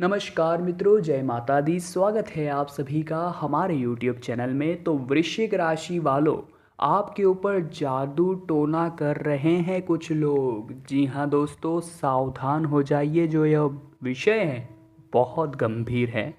नमस्कार मित्रों, जय माता दी। स्वागत है आप सभी का हमारे YouTube चैनल में। तो वृश्चिक राशि वालों, आपके ऊपर जादू टोना कर रहे हैं कुछ लोग। जी हाँ दोस्तों, सावधान हो जाइए। जो यह विषय है बहुत गंभीर है।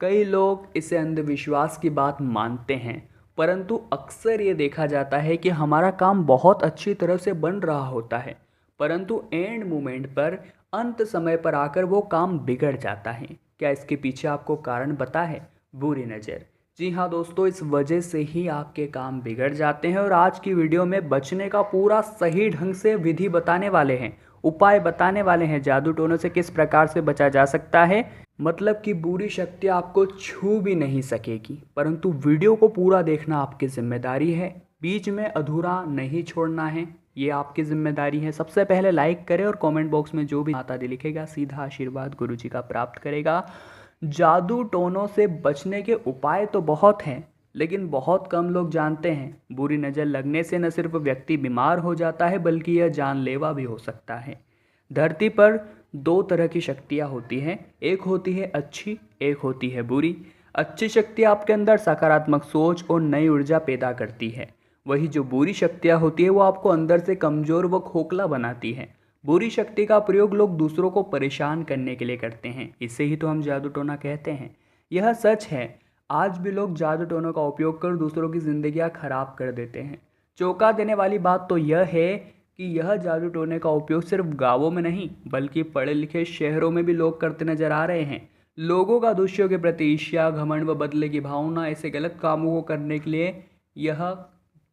कई लोग इसे अंधविश्वास की बात मानते हैं, परंतु अक्सर ये देखा जाता है कि हमारा काम बहुत अच्छी तरह से बन रहा होता है, परंतु एंड मोमेंट पर, अंत समय पर आकर वो काम बिगड़ जाता है। क्या इसके पीछे आपको कारण पता है? बुरी नज़र। जी हाँ दोस्तों, इस वजह से ही आपके काम बिगड़ जाते हैं। और आज की वीडियो में बचने का पूरा सही ढंग से विधि बताने वाले हैं, उपाय बताने वाले हैं। जादू टोनों से किस प्रकार से बचा जा सकता है, मतलब कि बुरी शक्ति आपको छू भी नहीं सकेगी। परंतु वीडियो को पूरा देखना आपकी जिम्मेदारी है, बीच में अधूरा नहीं छोड़ना है, ये आपकी जिम्मेदारी है। सबसे पहले लाइक करें और कमेंट बॉक्स में जो भी माता दी लिखेगा सीधा आशीर्वाद गुरुजी का प्राप्त करेगा। जादू टोनों से बचने के उपाय तो बहुत हैं, लेकिन बहुत कम लोग जानते हैं। बुरी नज़र लगने से न सिर्फ व्यक्ति बीमार हो जाता है, बल्कि यह जानलेवा भी हो सकता है। धरती पर दो तरह की शक्तियाँ होती हैं, एक होती है अच्छी, एक होती है बुरी। अच्छी शक्ति आपके अंदर सकारात्मक सोच और नई ऊर्जा पैदा करती है। वही जो बुरी शक्तियाँ होती है वो आपको अंदर से कमज़ोर व खोखला बनाती है। बुरी शक्ति का प्रयोग लोग दूसरों को परेशान करने के लिए करते हैं, इसे ही तो हम जादू टोना कहते हैं। यह सच है, आज भी लोग जादू टोनों का उपयोग कर दूसरों की जिंदगियां खराब कर देते हैं। चौंका देने वाली बात तो यह है कि यह जादू टोने का उपयोग सिर्फ गांवों में नहीं, बल्कि पढ़े लिखे शहरों में भी लोग करते नजर आ रहे हैं। लोगों का दूसरों के प्रति ईर्ष्या, घमंड व बदले की भावना ऐसे गलत कामों को करने के लिए यह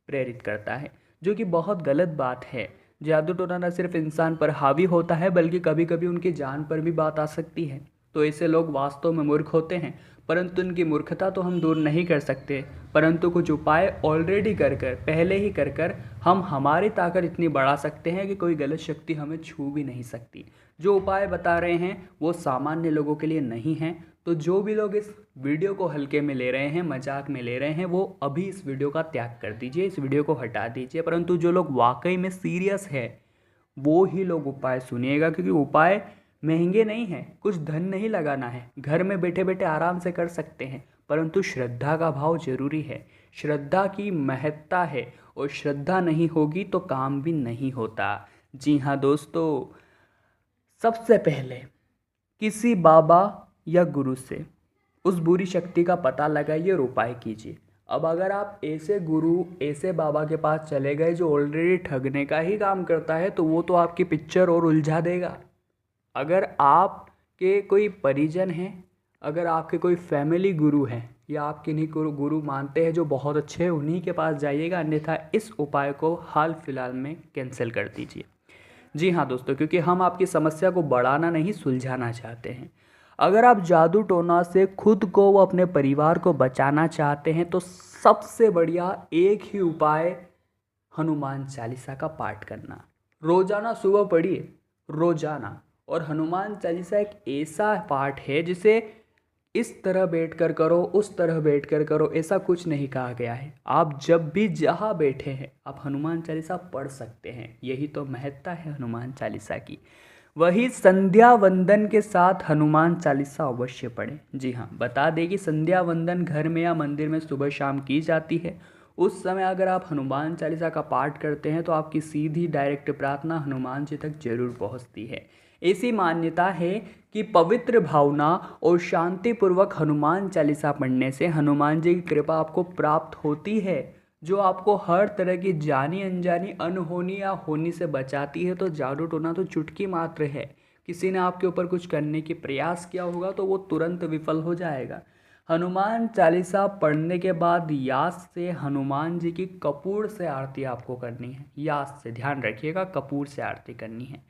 प्रेरित करता है, जो कि बहुत गलत बात है। जादू टोना न सिर्फ इंसान पर हावी होता है, बल्कि कभी कभी उनकी जान पर भी बात आ सकती है। तो ऐसे लोग वास्तव में मूर्ख होते हैं, परंतु उनकी मूर्खता तो हम दूर नहीं कर सकते। परंतु कुछ उपाय ऑलरेडी पहले ही कर हम हमारी ताकत इतनी बढ़ा सकते हैं कि कोई गलत शक्ति हमें छू भी नहीं सकती। जो उपाय बता रहे हैं वो सामान्य लोगों के लिए नहीं हैं। तो जो भी लोग इस वीडियो को हल्के में ले रहे हैं, मजाक में ले रहे हैं, वो अभी इस वीडियो का त्याग कर दीजिए, इस वीडियो को हटा दीजिए। परंतु जो लोग वाकई में सीरियस है वो ही लोग उपाय सुनिएगा, क्योंकि उपाय महंगे नहीं हैं, कुछ धन नहीं लगाना है, घर में बैठे बैठे आराम से कर सकते हैं। परंतु श्रद्धा का भाव जरूरी है, श्रद्धा की महत्ता है, और श्रद्धा नहीं होगी तो काम भी नहीं होता। जी हाँ दोस्तों, सबसे पहले किसी बाबा या गुरु से उस बुरी शक्ति का पता लगाइए और उपाय कीजिए। अब अगर आप ऐसे गुरु, ऐसे बाबा के पास चले गए जो ऑलरेडी ठगने का ही काम करता है, तो वो तो आपकी पिक्चर और उलझा देगा। अगर आपके कोई परिजन हैं, अगर आपके कोई फैमिली गुरु हैं, या आप किन्हीं को गुरु मानते हैं जो बहुत अच्छे हैं, उन्हीं के पास जाइएगा। अन्यथा इस उपाय को हाल फिलहाल में कैंसिल कर दीजिए। जी हाँ दोस्तों, क्योंकि हम आपकी समस्या को बढ़ाना नहीं, सुलझाना चाहते हैं। अगर आप जादू टोना से खुद को व अपने परिवार को बचाना चाहते हैं, तो सबसे बढ़िया एक ही उपाय हनुमान चालीसा का पाठ करना। रोजाना सुबह पढ़िए, रोजाना। और हनुमान चालीसा एक ऐसा पाठ है जिसे इस तरह बैठकर करो, उस तरह बैठकर करो, ऐसा कुछ नहीं कहा गया है। आप जब भी जहाँ बैठे हैं आप हनुमान चालीसा पढ़ सकते हैं। यही तो महत्ता है हनुमान चालीसा की। वही संध्या वंदन के साथ हनुमान चालीसा अवश्य पढ़ें। जी हाँ, बता दें कि संध्या वंदन घर में या मंदिर में सुबह शाम की जाती है। उस समय अगर आप हनुमान चालीसा का पाठ करते हैं तो आपकी सीधी डायरेक्ट प्रार्थना हनुमान जी तक जरूर पहुंचती है। ऐसी मान्यता है कि पवित्र भावना और शांतिपूर्वक हनुमान चालीसा पढ़ने से हनुमान जी की कृपा आपको प्राप्त होती है, जो आपको हर तरह की जानी अनजानी, अनहोनी या होनी से बचाती है। तो जादू टोना तो चुटकी मात्र है। किसी ने आपके ऊपर कुछ करने की प्रयास किया होगा तो वो तुरंत विफल हो जाएगा। हनुमान चालीसा पढ़ने के बाद याद से हनुमान जी की कपूर से आरती आपको करनी है। याद से, ध्यान रखिएगा, कपूर से आरती करनी है।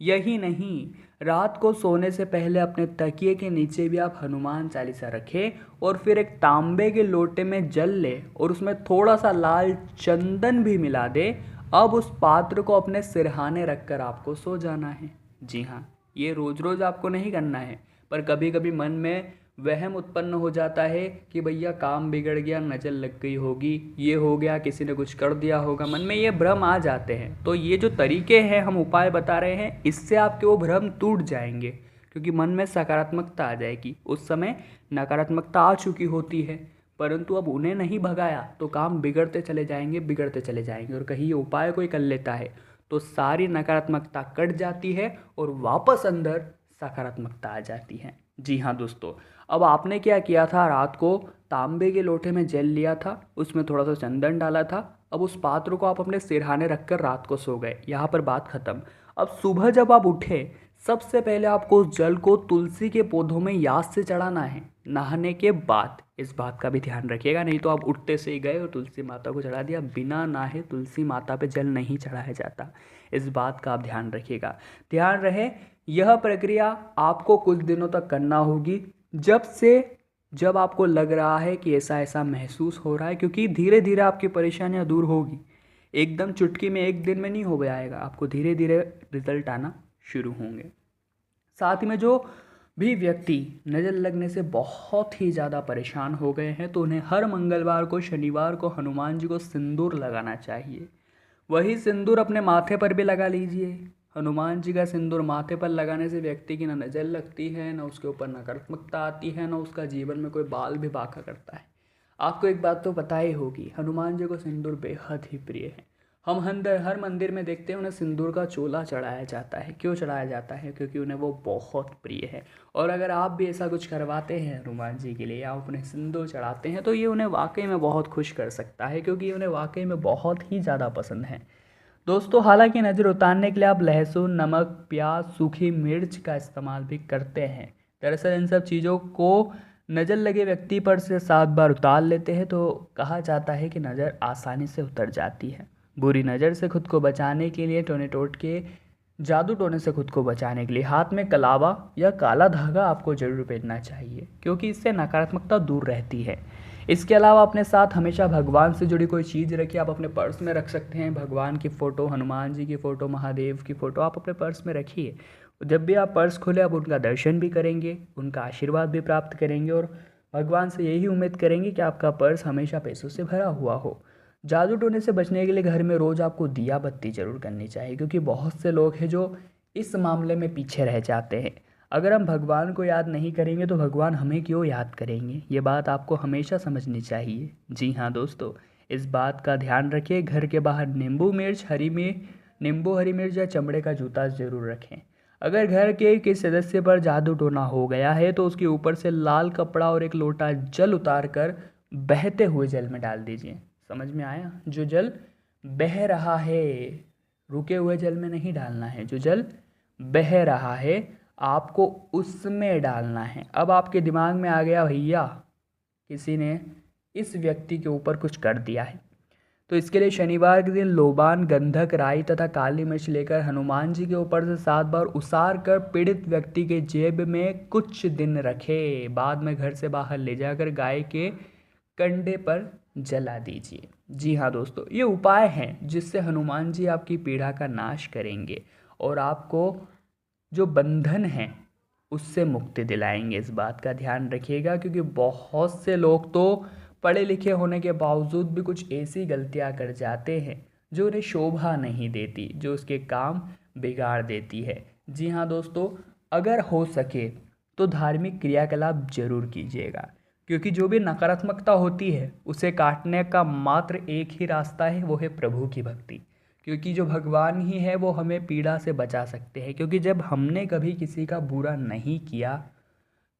यही नहीं, रात को सोने से पहले अपने तकिए के नीचे भी आप हनुमान चालीसा रखें, और फिर एक तांबे के लोटे में जल ले और उसमें थोड़ा सा लाल चंदन भी मिला दे। अब उस पात्र को अपने सिरहाने रखकर आपको सो जाना है। जी हाँ, ये रोज रोज आपको नहीं करना है, पर कभी कभी मन में वहम उत्पन्न हो जाता है कि भैया काम बिगड़ गया, नज़र लग गई होगी, ये हो गया, किसी ने कुछ कर दिया होगा, मन में ये भ्रम आ जाते हैं। तो ये जो तरीके हैं, हम उपाय बता रहे हैं, इससे आपके वो भ्रम टूट जाएंगे। क्योंकि मन में सकारात्मकता आ जाएगी। उस समय नकारात्मकता आ चुकी होती है, परंतु अब उन्हें नहीं भगाया तो काम बिगड़ते चले जाएंगे, बिगड़ते चले जाएंगे। और कहीं ये उपाय कोई कर लेता है तो सारी नकारात्मकता कट जाती है और वापस अंदर सकारात्मकता आ जाती है। जी हाँ दोस्तों, अब आपने क्या किया था, रात को तांबे के लोटे में जल लिया था, उसमें थोड़ा सा चंदन डाला था। अब उस पात्र को आप अपने सिरहाने रखकर रात को सो गए, यहाँ पर बात खत्म। अब सुबह जब आप उठे, सबसे पहले आपको उस जल को तुलसी के पौधों में याद से चढ़ाना है, नहाने के बाद। इस बात का भी ध्यान रखिएगा, नहीं तो आप उठते से ही गए और तुलसी माता को चढ़ा दिया। बिना नहाए तुलसी माता पे जल नहीं चढ़ाया जाता, इस बात का आप ध्यान रखिएगा। ध्यान रहे, यह प्रक्रिया आपको कुछ दिनों तक करना होगी, जब आपको लग रहा है कि ऐसा ऐसा महसूस हो रहा है, क्योंकि धीरे धीरे आपकी परेशानियां दूर होगी। एकदम चुटकी में एक दिन में नहीं हो जाएगा, आपको धीरे धीरे रिजल्ट आना शुरू होंगे। साथ ही में जो भी व्यक्ति नज़र लगने से बहुत ही ज़्यादा परेशान हो गए हैं तो उन्हें हर मंगलवार को, शनिवार को हनुमान जी को सिंदूर लगाना चाहिए। वही सिंदूर अपने माथे पर भी लगा लीजिए। हनुमान जी का सिंदूर माथे पर लगाने से व्यक्ति की ना नज़र लगती है, ना उसके ऊपर नकारात्मकता आती है, ना उसका जीवन में कोई बाल भी बांका करता है। आपको एक बात तो पता ही होगी, हनुमान जी को सिंदूर बेहद ही प्रिय है। हम हर मंदिर में देखते हैं उन्हें सिंदूर का चोला चढ़ाया जाता है। क्यों चढ़ाया जाता है? क्योंकि उन्हें वो बहुत प्रिय है। और अगर आप भी ऐसा कुछ करवाते हैं हनुमान जी के लिए, या उन्हें सिंदूर चढ़ाते हैं, तो ये उन्हें वाकई में बहुत खुश कर सकता है, क्योंकि ये उन्हें वाकई में बहुत ही ज़्यादा पसंद है। दोस्तों, हालांकि नज़र उतारने के लिए आप लहसुन, नमक, प्याज, सूखी मिर्च का इस्तेमाल भी करते हैं। दरअसल इन सब चीज़ों को नज़र लगे व्यक्ति पर से 7 बार उतार लेते हैं तो कहा जाता है कि नज़र आसानी से उतर जाती है। बुरी नज़र से खुद को बचाने के लिए, टोने टोट के जादू टोने से खुद को बचाने के लिए हाथ में कलावा या काला धागा आपको जरूर पहनना चाहिए, क्योंकि इससे नकारात्मकता दूर रहती है। इसके अलावा अपने साथ हमेशा भगवान से जुड़ी कोई चीज़ रखिए। आप अपने पर्स में रख सकते हैं भगवान की फ़ोटो, हनुमान जी की फ़ोटो, महादेव की फ़ोटो आप अपने पर्स में रखिए। जब भी आप पर्स खोलें आप उनका दर्शन भी करेंगे, उनका आशीर्वाद भी प्राप्त करेंगे और भगवान से यही उम्मीद करेंगे कि आपका पर्स हमेशा पैसों से भरा हुआ हो। जादू टोने से बचने के लिए घर में रोज़ आपको दिया बत्ती जरूर करनी चाहिए, क्योंकि बहुत से लोग हैं जो इस मामले में पीछे रह जाते हैं। अगर हम भगवान को याद नहीं करेंगे तो भगवान हमें क्यों याद करेंगे, ये बात आपको हमेशा समझनी चाहिए। जी हाँ दोस्तों, इस बात का ध्यान रखिए। घर के बाहर नींबू, हरी मिर्च या चमड़े का जूता ज़रूर रखें। अगर घर के किसी सदस्य पर जादू टोना हो गया है तो उसके ऊपर से लाल कपड़ा और एक लोटा जल उतार कर बहते हुए जल में डाल दीजिए। समझ में आया? जो जल बह रहा है, रुके हुए जल में नहीं डालना है, जो जल बह रहा है आपको उसमें डालना है। अब आपके दिमाग में आ गया, भैया किसी ने इस व्यक्ति के ऊपर कुछ कर दिया है, तो इसके लिए शनिवार के दिन लोबान, गंधक, राई तथा काली मिर्च लेकर हनुमान जी के ऊपर से 7 बार उसार कर पीड़ित व्यक्ति के जेब में कुछ दिन रखे। बाद में घर से बाहर ले जाकर गाय के कंडे पर जला दीजिए। जी हाँ दोस्तों, ये उपाय हैं जिससे हनुमान जी आपकी पीड़ा का नाश करेंगे और आपको जो बंधन है उससे मुक्ति दिलाएंगे। इस बात का ध्यान रखिएगा, क्योंकि बहुत से लोग तो पढ़े लिखे होने के बावजूद भी कुछ ऐसी गलतियां कर जाते हैं जो उन्हें शोभा नहीं देती, जो उसके काम बिगाड़ देती है। जी हाँ दोस्तों, अगर हो सके तो धार्मिक क्रियाकलाप जरूर कीजिएगा, क्योंकि जो भी नकारात्मकता होती है उसे काटने का मात्र एक ही रास्ता है, वो है प्रभु की भक्ति। क्योंकि जो भगवान ही है वो हमें पीड़ा से बचा सकते हैं। क्योंकि जब हमने कभी किसी का बुरा नहीं किया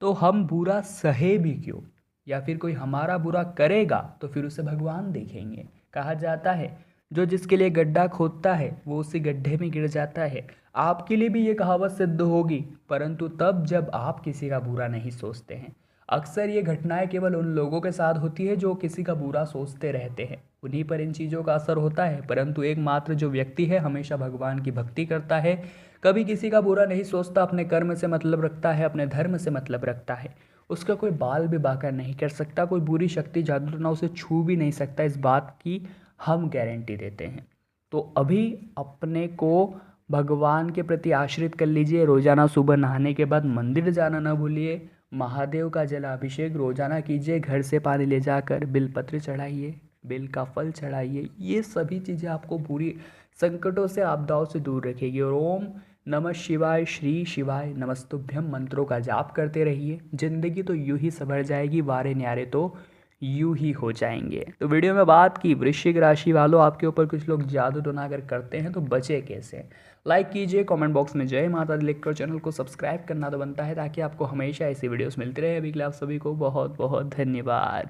तो हम बुरा सहे भी क्यों, या फिर कोई हमारा बुरा करेगा तो फिर उसे भगवान देखेंगे। कहा जाता है जो जिसके लिए गड्ढा खोदता है वो उसी गड्ढे में गिर जाता है। आपके लिए भी ये कहावत सिद्ध होगी, परंतु तब जब आप किसी का बुरा नहीं सोचते हैं। अक्सर ये घटनाएं केवल उन लोगों के साथ होती है जो किसी का बुरा सोचते रहते हैं, उन्हीं पर इन चीज़ों का असर होता है। परंतु एकमात्र जो व्यक्ति है हमेशा भगवान की भक्ति करता है, कभी किसी का बुरा नहीं सोचता, अपने कर्म से मतलब रखता है, अपने धर्म से मतलब रखता है, उसका कोई बाल भी बांका नहीं कर सकता, कोई बुरी शक्ति जादू टोना उसे छू भी नहीं सकता। इस बात की हम गारंटी देते हैं। तो अभी अपने को भगवान के प्रति आश्रित कर लीजिए। रोजाना सुबह नहाने के बाद मंदिर जाना ना भूलिए। महादेव का जलाभिषेक रोजाना कीजिए। घर से पानी ले जाकर बिलपत्र चढ़ाइए, बेल का फल चढ़ाइए। ये सभी चीज़ें आपको पूरी संकटों से, आपदाओं से दूर रखेगी। और ओम नमः शिवाय, श्री शिवाय नमस्तुभ्यम मंत्रों का जाप करते रहिए। जिंदगी तो यूं ही संभल जाएगी, वारे न्यारे तो यूं ही हो जाएंगे। तो वीडियो में बात की वृश्चिक राशि वालों, आपके ऊपर कुछ लोग जादू टोना अगर करते हैं तो बचे कैसे। लाइक कीजिए, कमेंट बॉक्स में जय माता दी लिखकर चैनल को सब्सक्राइब करना तो बनता है, ताकि आपको हमेशा ऐसी वीडियोस मिलती रहे। अभी के लिए आप सभी को बहुत बहुत धन्यवाद।